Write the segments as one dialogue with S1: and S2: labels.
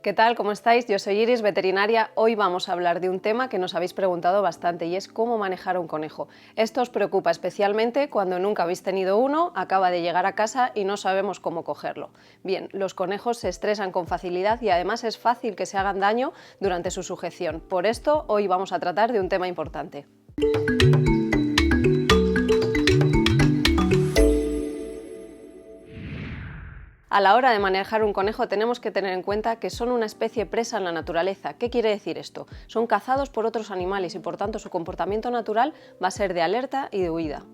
S1: ¿Qué tal? ¿Cómo estáis? Yo soy Iris, veterinaria. Hoy vamos a hablar de un tema que nos habéis preguntado bastante y es cómo manejar a un conejo. Esto os preocupa especialmente cuando nunca habéis tenido uno, acaba de llegar a casa y no sabemos cómo cogerlo. Bien, los conejos se estresan con facilidad y además es fácil que se hagan daño durante su sujeción. Por esto, hoy vamos a tratar de un tema importante. A la hora de manejar un conejo tenemos que tener en cuenta que son una especie presa en la naturaleza. ¿Qué quiere decir esto? Son cazados por otros animales y por tanto su comportamiento natural va a ser de alerta y de huida.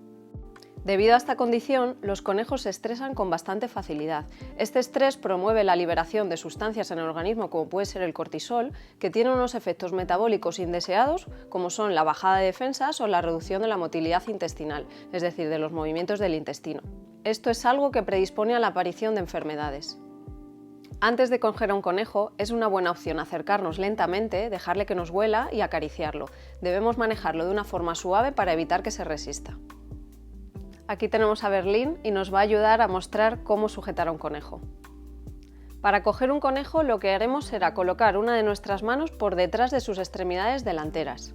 S1: Debido a esta condición, los conejos se estresan con bastante facilidad. Este estrés promueve la liberación de sustancias en el organismo como puede ser el cortisol, que tiene unos efectos metabólicos indeseados como son la bajada de defensas o la reducción de la motilidad intestinal, es decir, de los movimientos del intestino. Esto es algo que predispone a la aparición de enfermedades. Antes de coger a un conejo, es una buena opción acercarnos lentamente, dejarle que nos huela y acariciarlo. Debemos manejarlo de una forma suave para evitar que se resista. Aquí tenemos a Berlín y nos va a ayudar a mostrar cómo sujetar a un conejo. Para coger un conejo lo que haremos será colocar una de nuestras manos por detrás de sus extremidades delanteras.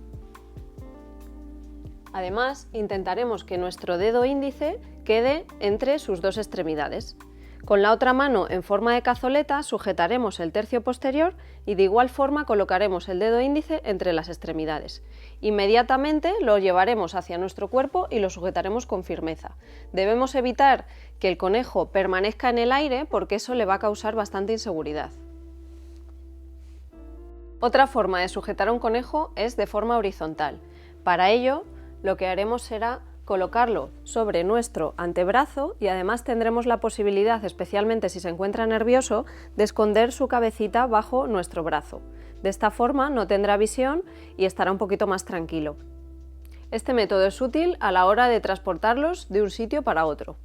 S1: Además, intentaremos que nuestro dedo índice quede entre sus dos extremidades. Con la otra mano en forma de cazoleta sujetaremos el tercio posterior y de igual forma colocaremos el dedo índice entre las extremidades. Inmediatamente lo llevaremos hacia nuestro cuerpo y lo sujetaremos con firmeza. Debemos evitar que el conejo permanezca en el aire porque eso le va a causar bastante inseguridad. Otra forma de sujetar a un conejo es de forma horizontal. Para ello, lo que haremos será colocarlo sobre nuestro antebrazo y además tendremos la posibilidad, especialmente si se encuentra nervioso, de esconder su cabecita bajo nuestro brazo. De esta forma no tendrá visión y estará un poquito más tranquilo. Este método es útil a la hora de transportarlos de un sitio para otro.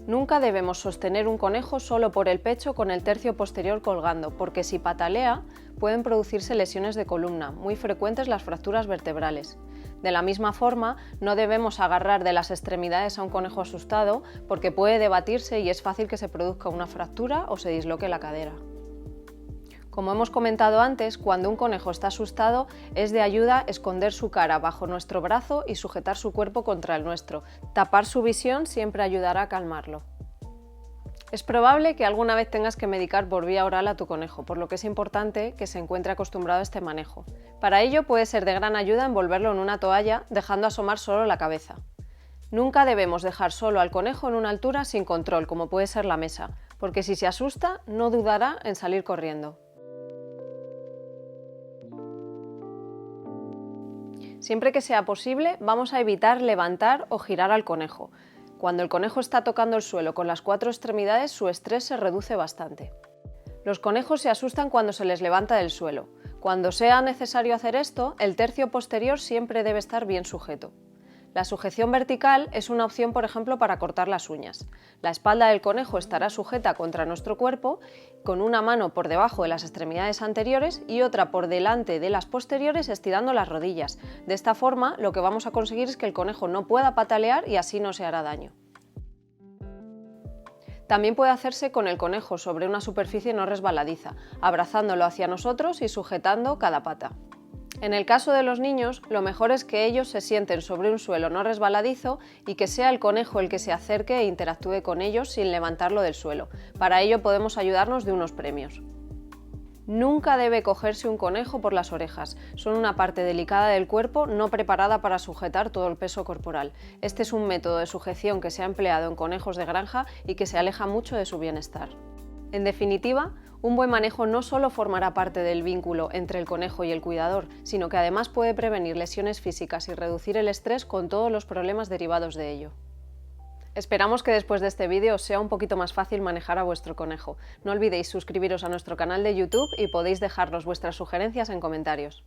S1: Nunca debemos sostener un conejo solo por el pecho con el tercio posterior colgando, porque si patalea pueden producirse lesiones de columna, muy frecuentes las fracturas vertebrales. De la misma forma, no debemos agarrar de las extremidades a un conejo asustado porque puede debatirse y es fácil que se produzca una fractura o se disloque la cadera. Como hemos comentado antes, cuando un conejo está asustado es de ayuda esconder su cara bajo nuestro brazo y sujetar su cuerpo contra el nuestro. Tapar su visión siempre ayudará a calmarlo. Es probable que alguna vez tengas que medicar por vía oral a tu conejo, por lo que es importante que se encuentre acostumbrado a este manejo. Para ello puede ser de gran ayuda envolverlo en una toalla, dejando asomar solo la cabeza. Nunca debemos dejar solo al conejo en una altura sin control, como puede ser la mesa, porque si se asusta no dudará en salir corriendo. Siempre que sea posible, vamos a evitar levantar o girar al conejo. Cuando el conejo está tocando el suelo con las cuatro extremidades, su estrés se reduce bastante. Los conejos se asustan cuando se les levanta del suelo. Cuando sea necesario hacer esto, el tercio posterior siempre debe estar bien sujeto. La sujeción vertical es una opción, por ejemplo, para cortar las uñas. La espalda del conejo estará sujeta contra nuestro cuerpo, con una mano por debajo de las extremidades anteriores y otra por delante de las posteriores estirando las rodillas. De esta forma, lo que vamos a conseguir es que el conejo no pueda patalear y así no se hará daño. También puede hacerse con el conejo sobre una superficie no resbaladiza, abrazándolo hacia nosotros y sujetando cada pata. En el caso de los niños, lo mejor es que ellos se sienten sobre un suelo no resbaladizo y que sea el conejo el que se acerque e interactúe con ellos sin levantarlo del suelo. Para ello podemos ayudarnos de unos premios. Nunca debe cogerse un conejo por las orejas. Son una parte delicada del cuerpo no preparada para sujetar todo el peso corporal. Este es un método de sujeción que se ha empleado en conejos de granja y que se aleja mucho de su bienestar. En definitiva, un buen manejo no solo formará parte del vínculo entre el conejo y el cuidador, sino que además puede prevenir lesiones físicas y reducir el estrés con todos los problemas derivados de ello. Esperamos que después de este vídeo os sea un poquito más fácil manejar a vuestro conejo. No olvidéis suscribiros a nuestro canal de YouTube y podéis dejarnos vuestras sugerencias en comentarios.